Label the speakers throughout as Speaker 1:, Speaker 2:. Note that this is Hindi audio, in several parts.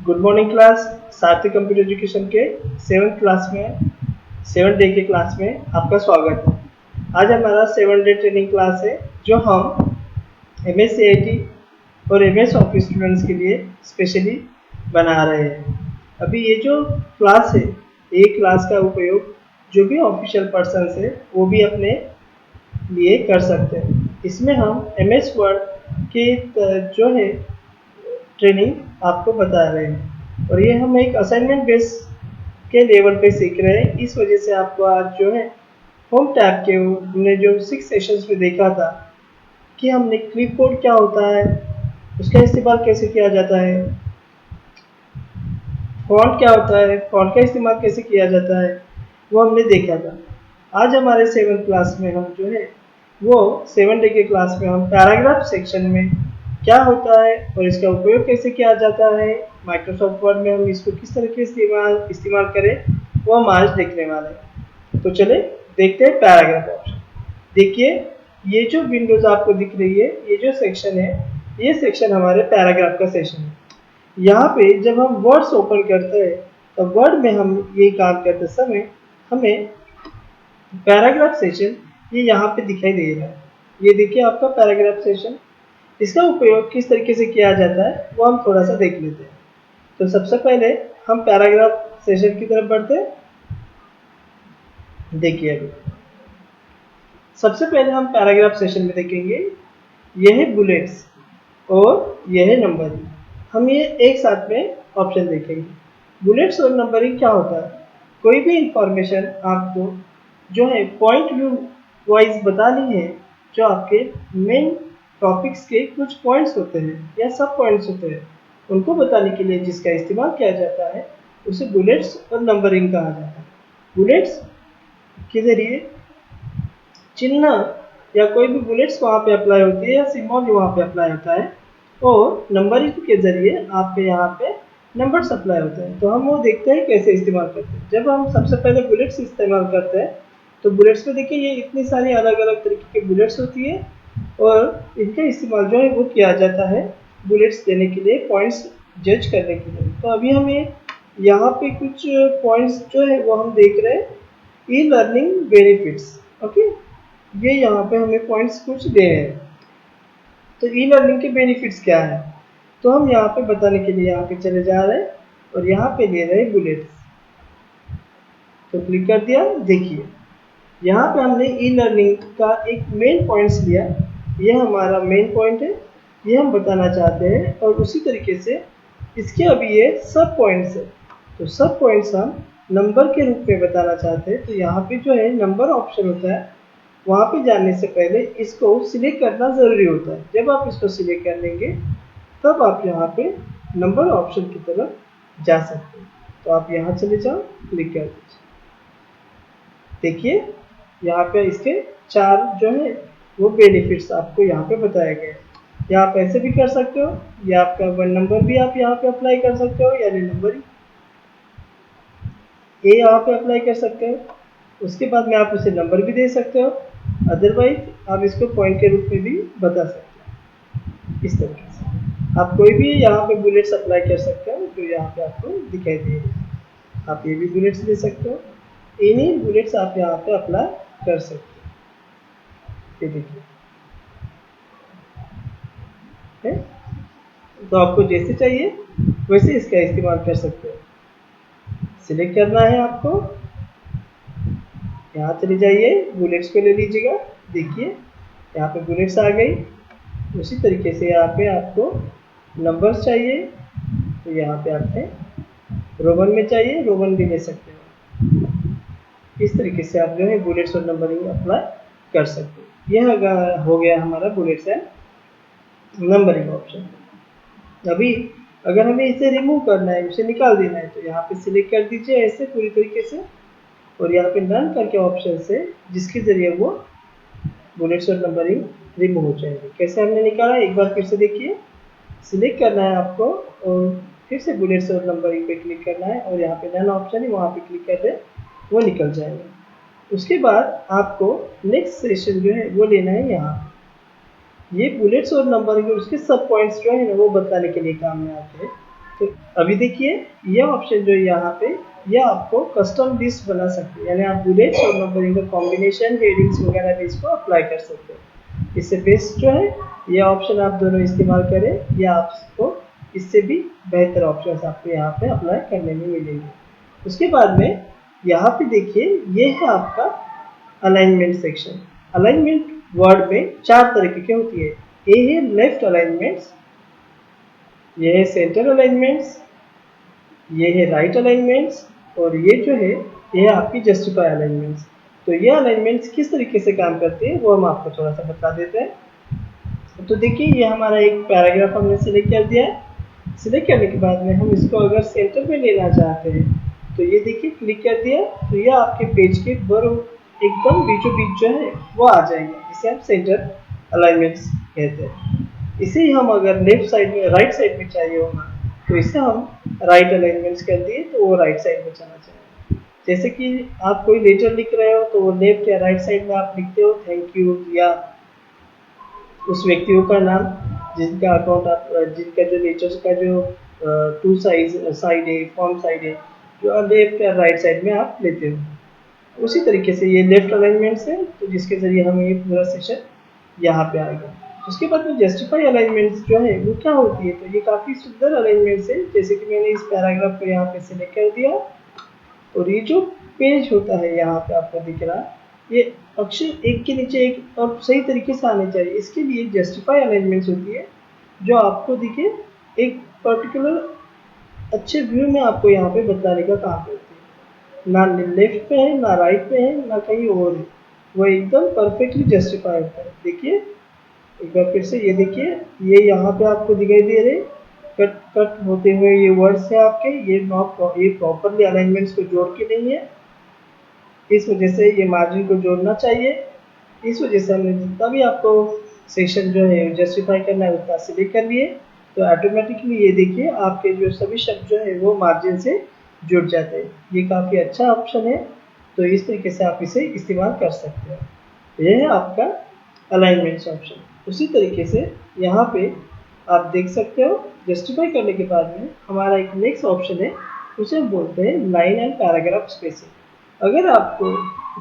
Speaker 1: Good morning class. सार्थक कंप्यूटर एजुकेशन के 7 डे के क्लास में आपका स्वागत है। आज हमारा 7 डे ट्रेनिंग क्लास है जो हम MS CIT और MS ऑफिस स्टूडेंट्स के लिए स्पेशली बना रहे हैं। अभी ये जो क्लास है, ये क्लास का उपयोग जो भी ऑफिशियल पर्सन है वो भी अपने लिए कर सकते हैं। इसमें हम MS वर्ड के जो है ट्रेनिंग आपको बता रहे हैं और ये हम एक असाइनमेंट बेस के लेवल पे सीख रहे हैं। इस वजह से आपको आज जो है होम टैब के हमने जो 6 सेशंस में देखा था कि हमने क्लिपबोर्ड क्या होता है, उसका इस्तेमाल कैसे किया जाता है, फॉन्ट क्या होता है, फॉन्ट का इस्तेमाल कैसे किया जाता है, वो हमने देखा था। आज हमारे 7 क्लास में हम जो है वो 7 डे के क्लास में हम पैराग्राफ सेक्शन में क्या होता है और इसका उपयोग कैसे किया जाता है, माइक्रोसॉफ्ट वर्ड में हम इसको किस तरह के इस्तेमाल करें, वो हम आज देखने वाले हैं। तो चले देखते हैं पैराग्राफ ऑप्शन। देखिए ये जो विंडोज आपको दिख रही है, ये जो सेक्शन है, ये सेक्शन हमारे पैराग्राफ का सेक्शन है। यहाँ पे जब हम वर्ड्स ओपन करते हैं तो वर्ड में हम ये काम करते समय हमें पैराग्राफ सेशन ये यहाँ पे दिखाई दे रहा है। ये देखिए आपका पैराग्राफ सेशन। इसका उपयोग किस तरीके से किया जाता है वो हम थोड़ा सा देख लेते हैं। तो सबसे पहले हम पैराग्राफ सेशन की तरफ बढ़ते हैं। देखिए अभी सबसे पहले हम पैराग्राफ सेशन में देखेंगे यह है बुलेट्स और यह है नंबरिंग। हम ये एक साथ में ऑप्शन देखेंगे। बुलेट्स और नंबरिंग क्या होता है, कोई भी इंफॉर्मेशन आपको जो है पॉइंट व्यू वाइज बतानी है, जो आपके मेन टॉपिक्स के कुछ पॉइंट्स होते हैं या सब पॉइंट्स होते हैं, उनको बताने के लिए जिसका इस्तेमाल किया जाता है उसे बुलेट्स और नंबरिंग कहा जाता है। बुलेट्स के जरिए चिन्ह या कोई भी बुलेट्स वहाँ पे अप्लाई होती है या सिंबल वहाँ पे अप्लाई होता है और नंबरिंग के जरिए आपके यहाँ पे नंबर्स अप्लाई होते हैं। तो हम वो देखते हैं कैसे इस्तेमाल करते हैं। जब हम सबसे पहले बुलेट्स इस्तेमाल करते हैं तो बुलेट्स में देखिए ये इतनी सारी अलग अलग तरीके की बुलेट्स होती है और इनका इस्तेमाल जो है वो किया जाता है बुलेट्स देने के लिए, पॉइंट्स जज करने के लिए। तो अभी हमें यहाँ पे कुछ पॉइंट्स जो है वो हम देख रहे हैं, ई लर्निंग बेनिफिट्स। ओके, ये यहाँ पे हमें पॉइंट्स कुछ दे रहे हैं। तो ई लर्निंग के बेनिफिट्स क्या है, तो हम यहाँ पे बताने के लिए यहाँ पे चले जा रहे हैं और यहाँ पे ले रहे हैं बुलेट्स। तो क्लिक कर दिया। देखिए यहाँ पे हमने ई लर्निंग का एक मेन पॉइंट्स लिया, ये हमारा मेन पॉइंट है, ये हम बताना चाहते हैं और उसी तरीके से इसके अभी ये सब पॉइंट्स है। तो सब पॉइंट्स हम नंबर के रूप में बताना चाहते हैं। तो यहाँ पे जो है नंबर ऑप्शन होता है, वहाँ पे जाने से पहले इसको सिलेक्ट करना ज़रूरी होता है। जब आप इसको सिलेक्ट कर लेंगे तब आप यहाँ पे नंबर ऑप्शन की तरफ जा सकते हैं। तो आप यहाँ चले जाओ, क्लिक कर दीजिए। देखिए यहाँ पे इसके 4 जो है वो बेनिफिट्स आपको यहाँ पे बताए गए हैं। या आप ऐसे भी कर सकते हो या आपका वन नंबर भी आप यहाँ पे अप्लाई कर सकते हो, यानी नंबर ये यहाँ पे अप्लाई कर सकते हो। उसके बाद में आप उसे नंबर भी दे सकते हो, अदरवाइज आप इसको पॉइंट के रूप में भी बता सकते हो। इस तरीके से आप कोई भी यहाँ पे बुलेट्स अप्लाई कर सकते हो जो यहाँ पे आपको दिखाई दे रही है। आप ये भी बुलेट्स दे सकते हो, इन्हीं बुलेट्स आप यहाँ पे अप्लाई कर सकते हो। ये देखिए है, तो आपको जैसे चाहिए वैसे इसका इस्तेमाल कर सकते हो। सिलेक्ट करना है आपको, यहाँ चले जाइए, बुलेट्स को ले लीजिएगा। देखिए यहाँ पे बुलेट्स आ गई। उसी तरीके से यहाँ पे आपको नंबर्स चाहिए तो यहाँ पे आपने रोमन में चाहिए, रोमन भी ले सकते हो। इस तरीके से आप जो है बुलेट्स और नंबरिंग अप्लाई कर सकते हो। यह हो गया हमारा बुलेट्स एंड नंबरिंग ऑप्शन। अभी अगर हमें इसे रिमूव करना है, इसे निकाल देना है, तो यहाँ पे सिलेक्ट कर दीजिए ऐसे पूरी तरीके से और यहाँ पे नन करके ऑप्शन से, जिसके जरिए वो बुलेट्स और नंबरिंग रिमूव हो जाएगी। कैसे हमने निकाला एक बार फिर से देखिए। सिलेक्ट करना है आपको और फिर से बुलेट्स और नंबरिंग पे क्लिक करना है और यहाँ पे नन ऑप्शन है, वहाँ पे क्लिक कर दे, वो निकल जाएगा। उसके बाद आपको नेक्स्ट सेशन जो है वो लेना है यहाँ। ये बुलेट्स और नंबरिंग उसके सब पॉइंट्स जो है ना वो बताने के लिए काम में आते हैं। तो अभी देखिए ये ऑप्शन जो है यहाँ पे ये आपको कस्टम लिस्ट बना सकते हैं, यानी आप बुलेट्स और नंबरिंग का कॉम्बिनेशन हेडिंग्स वगैरह भी इसको अप्लाई कर सकते हैं। इससे बेस्ट जो है ये ऑप्शन आप दोनों इस्तेमाल करें, या आपको इससे भी बेहतर ऑप्शन आपको यहाँ पे अप्लाई करने में मिलेंगे। उसके बाद में यहाँ पे देखिए ये है आपका अलाइनमेंट सेक्शन। अलाइनमेंट वर्ड में 4 तरीके की होती है। ए है लेफ्ट अलाइनमेंट्स, ये है सेंटर अलाइनमेंट्स, ये है राइट अलाइनमेंट्स, और ये जो है ये है आपकी जस्टिफाई अलाइनमेंट्स। तो ये अलाइनमेंट्स किस तरीके से काम करते हैं वो हम आपको थोड़ा सा बता देते हैं। तो देखिए ये हमारा एक पैराग्राफ हमने सिलेक्ट कर दिया है। सिलेक्ट करने के बाद में हम इसको अगर सेंटर में लेना चाहते हैं तो ये देखिए क्लिक कर दिया, तो ये आपके पेज के एकदम बीचों बीच जो है वो आ जाएगा, जिसे हम सेंटर अलाइनमेंट्स कहते हैं। इसे ही हम अगर लेफ्ट साइड में राइट साइड में चाहिए होगा तो इसे हम राइट अलाइनमेंट्स कर दिए तो वो राइट साइड में चला जाएगा। जैसे कि आप कोई लेटर लिख रहे हो तो वो लेफ्ट या राइट साइड में आप लिखते हो थैंक यू, या उस व्यक्तियों का नाम जिनका अकाउंट आप जिनका जो लेटर का जो टू साइड है, फॉर्म साइड है, जो लेफ्ट या राइट साइड में आप लेते हो। उसी तरीके से ये लेफ्ट अलाइनमेंट्स है, तो जिसके जरिए हमें ये पूरा सेशन यहाँ पे आएगा। उसके बाद में जस्टिफाई अलाइनमेंट्स जो है वो क्या होती है, तो ये काफ़ी सुंदर अलाइनमेंट्स है। जैसे कि मैंने इस पैराग्राफ को यहाँ पे सिलेक्ट कर दिया, और ये जो पेज होता है यहाँ पे आपको दिख रहा है, ये अक्षर एक के नीचे एक अब सही तरीके से आने चाहिए। इसके लिए जस्टिफाई अलाइनमेंट्स होती है जो आपको दिखे एक पर्टिकुलर अच्छे व्यू में आपको यहाँ पे बताने का काम करती है। ना लेफ्ट पे है, ना राइट पे है, ना कहीं और है, वो एकदम परफेक्टली जस्टिफाई होता है। देखिए एक बार फिर से ये देखिए, ये यहाँ पे आपको दिखाई दे रहे कट कट होते हुए ये वर्ड्स है आपके, ये प्रॉपरली अलाइनमेंट्स को जोड़ के नहीं है, इस वजह से ये मार्जिन को जोड़ना चाहिए। इस वजह से हमने जितना भी आपको सेक्शन जो है जस्टिफाई करना है उतना सिलेक्ट कर लिए, तो ऑटोमेटिकली ये देखिए आपके जो सभी शब्द जो है वो मार्जिन से जुड़ जाते हैं। ये काफ़ी अच्छा ऑप्शन है, तो इस तरीके से आप इसे इस्तेमाल कर सकते हैं। यह है आपका अलाइनमेंट्स ऑप्शन। उसी तरीके से यहाँ पे आप देख सकते हो जस्टिफाई करने के बाद में हमारा एक नेक्स्ट ऑप्शन है, उसे बोलते हैं लाइन एंड पैराग्राफ स्पेसिंग। अगर आपको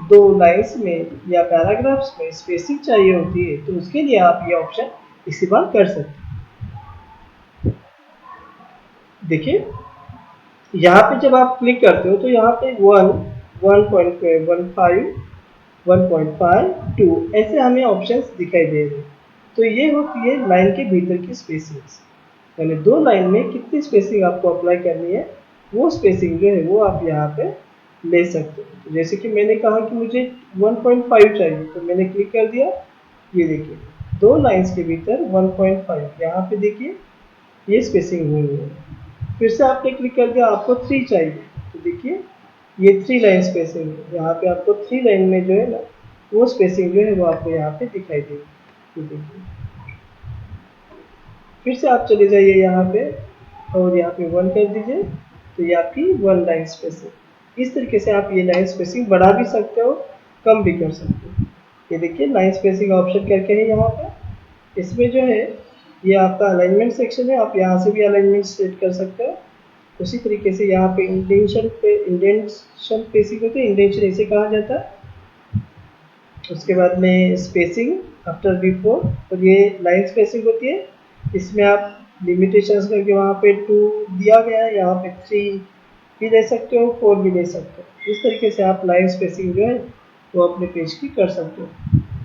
Speaker 1: दो लाइन्स में या पैराग्राफ्स में स्पेसिंग चाहिए होती है तो उसके लिए आप ये ऑप्शन इस्तेमाल कर सकते हैं। देखिए यहाँ पे जब आप क्लिक करते हो तो यहाँ पे 1.15 1.5 ऐसे हमें ऑप्शंस दिखाई दे रहे हैं। तो ये होती है लाइन के भीतर की स्पेसिंग्स, यानी दो लाइन में कितनी स्पेसिंग आपको अप्लाई करनी है वो स्पेसिंग जो है वो आप यहाँ पे ले सकते हो। तो जैसे कि मैंने कहा कि मुझे 1.5 चाहिए, तो मैंने क्लिक कर दिया। ये देखिए दो लाइन्स के भीतर 1.5, यहाँ पे देखिए ये स्पेसिंग हुई है। फिर से आपने क्लिक कर दिया, आपको 3 चाहिए, तो देखिए ये 3 लाइन स्पेसिंग है। यहाँ पे आपको 3 लाइन में जो है ना वो स्पेसिंग जो है वो आपको यहाँ पे दिखाई देगी। तो देखिए फिर से आप चले जाइए यहाँ पे और यहाँ पे 1 कर दीजिए, तो ये आपकी 1 लाइन स्पेसिंग। इस तरीके से आप ये लाइन स्पेसिंग बढ़ा भी सकते हो, कम भी कर सकते हो। ये देखिए लाइन स्पेसिंग ऑप्शन करके है यहाँ पे। इसमें जो है ये आपका अलाइनमेंट सेक्शन है, आप यहाँ से भी अलाइनमेंट सेट कर सकते हो। उसी तरीके से यहाँ पे इंडेंशन स्पेसिंग होती है, इंडेंशन इसे कहा जाता है। उसके बाद में स्पेसिंग आफ्टर बिफोर, और ये लाइन स्पेसिंग होती है। इसमें आप लिमिटेशंस करके वहाँ पे 2 दिया गया है, यहाँ पे 3 भी ले सकते हो, 4 भी ले सकते हो। इस तरीके से आप लाइन स्पेसिंग जो है वो अपने पेज की कर सकते हो।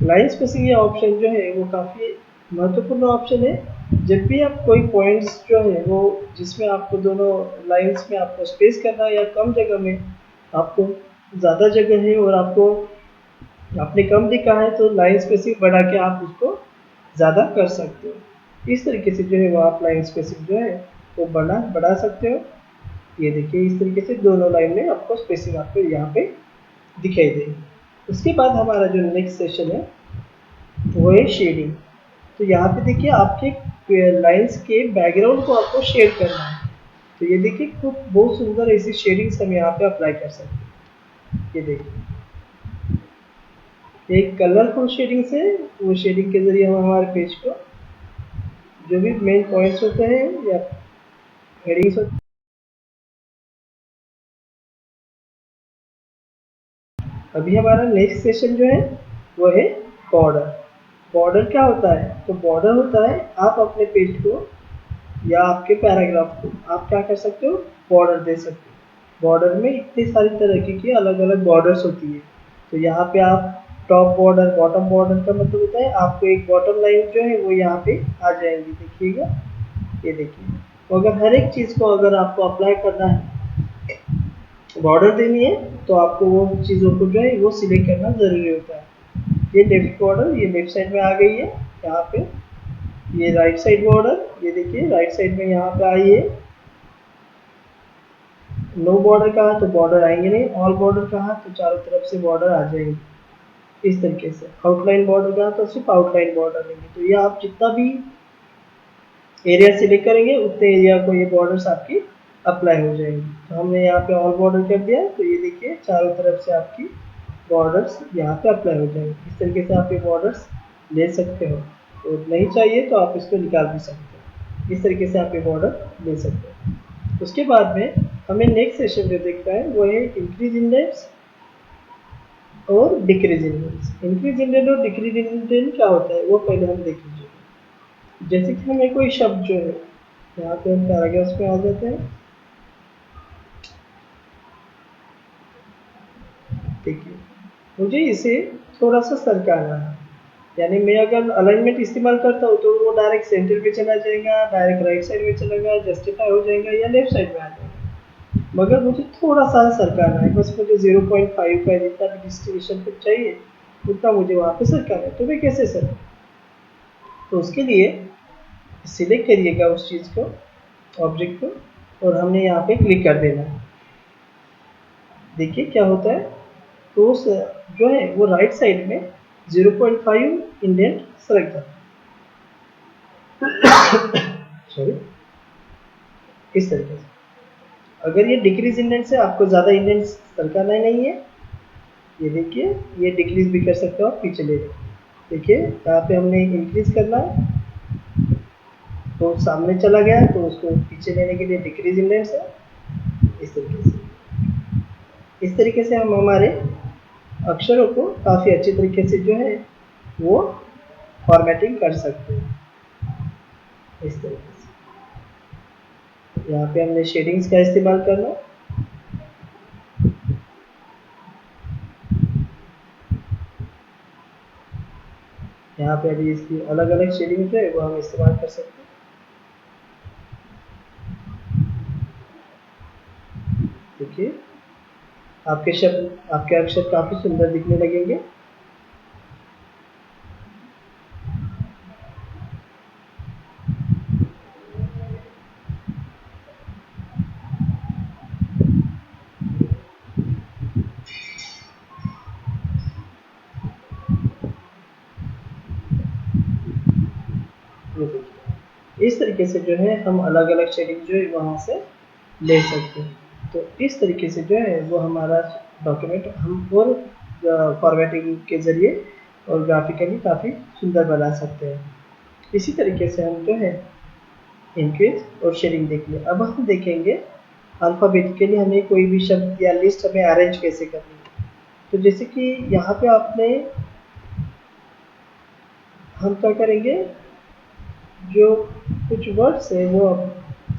Speaker 1: लाइन स्पेसिंग ये ऑप्शन जो है वो काफ़ी महत्वपूर्ण ऑप्शन है। जब भी आप कोई पॉइंट्स जो है वो जिसमें आपको दोनों लाइंस में आपको स्पेस करना है, या कम जगह में आपको ज़्यादा जगह है और आपको आपने कम लिखा है, तो लाइन स्पेसिंग बढ़ा के आप उसको ज़्यादा कर सकते हो। इस तरीके से जो है वो आप लाइन स्पेसिंग जो है वो बढ़ा सकते हो। ये देखिए इस तरीके से दोनों लाइन में आपको स्पेसिंग आपको यहाँ पे दिखाई देगी। उसके बाद हमारा जो नेक्स्ट सेशन है वो है शेडिंग। तो यहाँ पे देखिए आपके लाइंस के बैकग्राउंड को आपको शेड करना है, तो ये देखिए खूब बहुत सुंदर ऐसी शेडिंग्स हम यहाँ पे अप्लाई कर सकते हैं। ये देखिए एक कलरफुल शेडिंग्स है, वो शेडिंग के जरिए हम हमारे पेज को जो भी मेन पॉइंट्स होते हैं या हेडिंग्स होते हैं अभी हमारा नेक्स्ट सेशन जो है वो है बॉर्डर। बॉर्डर क्या होता है? तो बॉर्डर होता है आप अपने पेज को या आपके पैराग्राफ को आप क्या कर सकते हो, बॉर्डर दे सकते हो। बॉर्डर में इतनी सारी तरह की अलग अलग बॉर्डर्स होती है। तो यहाँ पे आप टॉप बॉर्डर, बॉटम बॉर्डर का मतलब होता है आपको एक बॉटम लाइन जो है वो यहाँ पे आ जाएंगी, देखिएगा, ये देखिए। तो अगर हर एक चीज़ को अगर आपको अप्लाई करना है, बॉर्डर देनी है, तो आपको वो चीज़ों को जो है वो सिलेक्ट करना ज़रूरी होता है। ये लेफ्ट बॉर्डर, ये लेफ्ट साइड में आ गई है यहाँ पे। ये राइट साइड बॉर्डर, ये देखिए राइट साइड में यहाँ पे आई है। नो बॉर्डर कहा तो बॉर्डर आएंगे नहीं, ऑल बॉर्डर कहा तो चारों तरफ से बॉर्डर आ जाएंगे इस तरीके से। आउटलाइन बॉर्डर कहा तो सिर्फ आउटलाइन बॉर्डर देंगे। तो ये आप जितना भी एरिया सिलेक्ट करेंगे उतने एरिया को ये बॉर्डर्स आपकी अप्लाई हो जाएंगी। तो हमने यहाँ पे ऑल बॉर्डर कर दिया, तो ये देखिए चारों तरफ से आपकी बॉर्डर्स यहाँ पे अप्लाई हो जाएंगे। इस तरीके से आप ये बॉर्डर्स ले सकते हो। तो नहीं चाहिए तो आप इसको निकाल भी सकते हो। इस तरीके से आप ये बॉर्डर ले सकते हो। उसके बाद में हमें नेक्स्ट सेशन जो देखना है वो है इंक्रीज इंडेक्स और डिक्रीज इंडेंट। इंक्रीज इंडेंट और डिक्रीज इंडेंट क्या होता है वो पहले हम देख लीजिए। जैसे कि हमें कोई शब्द जो है, यहाँ पे हम पैराग्राफ्स पे आ जाते हैं। देखिए, मुझे इसे थोड़ा सा सरकाना है, यानी मैं अगर अलाइनमेंट इस्तेमाल करता हूँ तो वो डायरेक्ट सेंटर पे चला जाएगा, डायरेक्ट राइट साइड में चलेगा, जस्टिफाई हो जाएगा या लेफ्ट साइड में आ जाएगा। मगर मुझे थोड़ा सा सरकाना है, बस मुझे 0.5 का जितना भी डिस्ट्रीब्यूशन पे चाहिए उतना मुझे वहाँ पे सरकाना है। तो मैं कैसे सर, तो उसके लिए सिलेक्ट करिएगा उस चीज़ को, ऑब्जेक्ट को, और हमने यहाँ पे क्लिक कर देना है। देखिए क्या होता है, तो उस जो है वो राइट साइड में 0.5 इंडेंट सरक जाता है। सॉरी, इस तरीके से। अगर ये डिक्रीज इंडेंट से आपको ज़्यादा इंडेंट सरकाना ही नहीं है, ये देखिए ये डिक्रीज भी कर सकते हो आप, पीछे ले देखिए यहाँ पे हमने इंक्रीज करना है तो सामने चला गया, तो उसको पीछे लेने के लिए डिक्रीज इंडेंट्स है। इस तरीके से, इस तरीके से हम हमारे अक्षरों को काफ़ी अच्छी तरीके से जो है वो फॉर्मेटिंग कर सकते हैं। इस तरीके से यहाँ पे हमने शेडिंग्स का इस्तेमाल करना। यहाँ पे अभी इसकी अलग अलग शेडिंग्स है वो हम इस्तेमाल कर सकते हैं। देखिए आपके शब्द, आपके अक्षर काफ़ी सुंदर दिखने लगेंगे। इस तरीके से जो है हम अलग अलग शेडिंग जो है वहाँ से ले सकते हैं। तो इस तरीके से जो है वो हमारा डॉक्यूमेंट हम और फॉर्मेटिंग के ज़रिए और ग्राफिकली काफ़ी सुंदर बना सकते हैं। इसी तरीके से हम जो है इंक्रीज और शेडिंग देख लिया। अब हम देखेंगे अल्फ़ाबेटिकली हमें कोई भी शब्द या लिस्ट हमें अरेंज कैसे करनी है। तो जैसे कि यहाँ पे आपने, हम क्या करेंगे, जो कुछ वर्ड्स है वो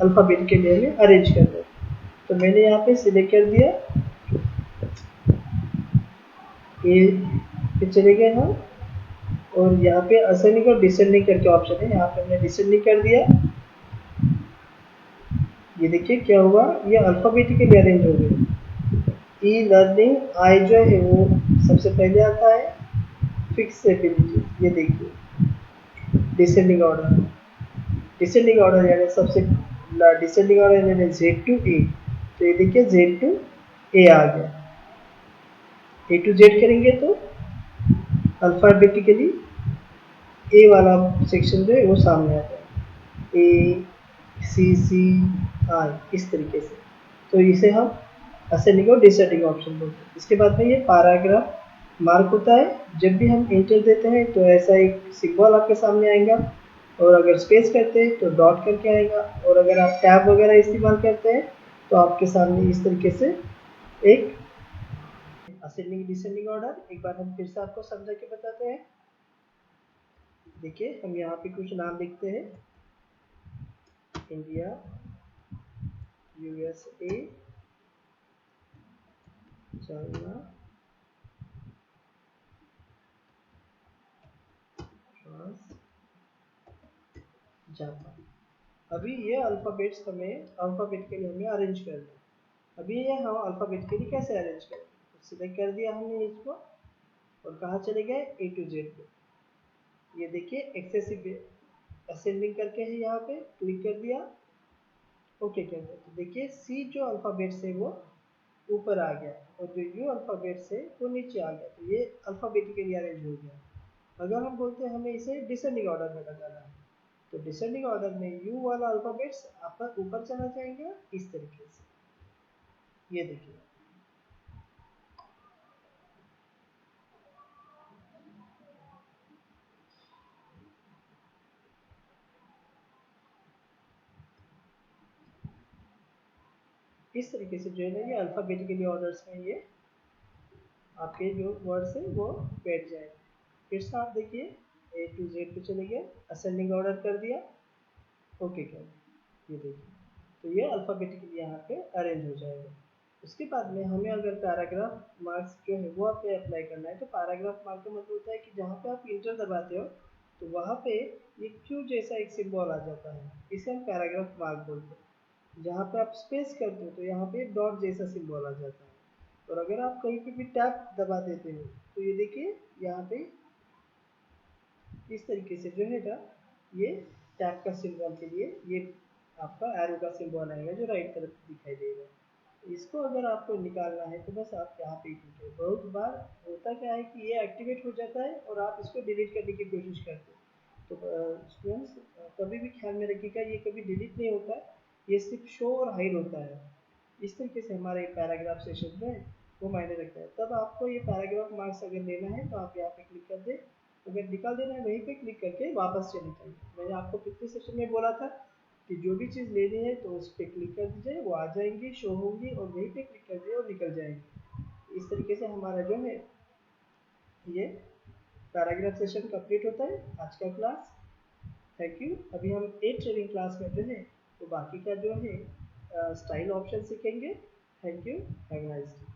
Speaker 1: अल्फ़ाबेटिकली हमें अरेंज कर दो। तो मैंने यहाँ पे सिलेक्ट कर दिया, ए पे चले गए हम, और यहाँ पे असेंडिंग और डिसेंडिंग करके ऑप्शन है, यहाँ पे हमने डिसेंडिंग कर दिया। ये देखिए क्या हुआ, ये अल्फ़ाबेटिकली अरेंज हो गए। ई लर्निंग आई जो है वो सबसे पहले आता है, फिक्स एबिलिटी, ये देखिए डिसेंडिंग ऑर्डर। डिसेंडिंग ऑर्डर यानी सबसे डिसेंडिंग ऑर्डर यानी जेड टू ए। तो ये देखिए जेड टू ए आ गया। ए टू जेड करेंगे तो अल्फ़ाबेटिकली ए वाला सेक्शन जो है वो सामने आता है, ए सी आई, इस तरीके से। तो इसे हम असेंडिंग और डिसेंडिंग ऑप्शन बोलते हैं। इसके बाद में ये पैराग्राफ मार्क होता है। जब भी हम इंटर देते हैं तो ऐसा एक सिंबल आपके सामने आएगा, और अगर स्पेस करते हैं तो डॉट करके आएगा, और अगर आप टैब वगैरह इस्तेमाल करते हैं तो आपके सामने इस तरीके से एक असेंडिंग डिसेंडिंग ऑर्डर एक बार हम फिर से आपको समझा के बताते हैं। देखिए हम यहाँ पे कुछ नाम लिखते हैं, India, USA, China, France, Japan. अभी ये अल्फ़ाबेट्स अल्फ़ाबेटिकली हमें अरेंज करना है। अभी ये हम अल्फ़ाबेटिकली कैसे अरेंज करें? तो सिलेक्ट कर दिया हमने इसको और कहाँ चले गए ए टू जेड पे। ये देखिए एक्सेसिव असेंडिंग करके है, यहाँ पे क्लिक कर दिया, ओके कर दिया। तो देखिए सी जो अल्फ़ाबेट्स है वो ऊपर आ गया और जो यू अल्फ़ाबेट्स है वो नीचे आ गया। तो ये अल्फ़ाबेटिकली अरेंज हो गया। अगर हम बोलते हैं हमें इसे डिसेंडिंग ऑर्डर में लगाना है, तो डिसेंडिंग ऑर्डर में यू वाला अल्फ़ाबेट्स आपका ऊपर चला जाएगा इस तरीके से। ये देखिए इस तरीके से जो है ना ये अल्फ़ाबेटिकली ऑर्डर्स में ये आपके जो वर्ड्स है वो बैठ जाएंगे। फिर से आप देखिए ए टू जेड पे चले गए, असेंडिंग ऑर्डर कर दिया, ओके कर दिया। ये देखिए तो ये अल्फ़ाबेटिकली यहाँ पे अरेंज हो जाएगा। उसके बाद में हमें अगर पैराग्राफ मार्क्स जो है वो आप पे अप्लाई करना है, तो पैराग्राफ मार्क का मतलब होता है कि जहाँ पे आप इंटर दबाते हो तो वहाँ पे ये क्यू जैसा एक सिंबल आ जाता है, इसे हम पैराग्राफ मार्क बोलते हैं। जहाँ पे आप स्पेस करते हो तो यहाँ पे डॉट जैसा सिंबल आ जाता है। और अगर आप कहीं पे भी टैप दबा देते हो तो ये देखिए यहाँ पे इस तरीके से जो है ना ये टैप का सिंबल के लिए ये आपका एरो का सिंबल आएगा जो राइट तरफ दिखाई देगा। इसको अगर आपको निकालना है तो बस आप यहाँ पे क्लिक करें। बहुत बार होता क्या है कि ये एक्टिवेट हो जाता है और आप इसको डिलीट करने की कोशिश करते हैं। तो स्टूडेंट्स कभी भी ख्याल में रखिएगा ये कभी डिलीट नहीं होता है, ये सिर्फ शो और हाइड होता है। इस तरीके से हमारे पैराग्राफ सेशन में वो मायने रखता है। तब आपको ये पैराग्राफ मार्क्स अगर लेना है तो आप यहाँ पे क्लिक कर दें, अगर निकाल देना है वहीं पे क्लिक करके वापस चले जाइए। मैंने आपको पिछले सेशन में बोला था कि जो भी चीज़ लेनी है तो उस पर क्लिक कर दीजिए, वो आ जाएंगी, शो होंगी और वहीं पे क्लिक कर दिए और निकल जाएंगी। इस तरीके से हमारा जो है ये पैराग्राफ सेशन कंप्लीट होता है आज का क्लास। Thank you. अभी हम एक ट्रेनिंग क्लास में जो है तो बाकी का जो है स्टाइल ऑप्शन सीखेंगे। Thank you, have a nice day.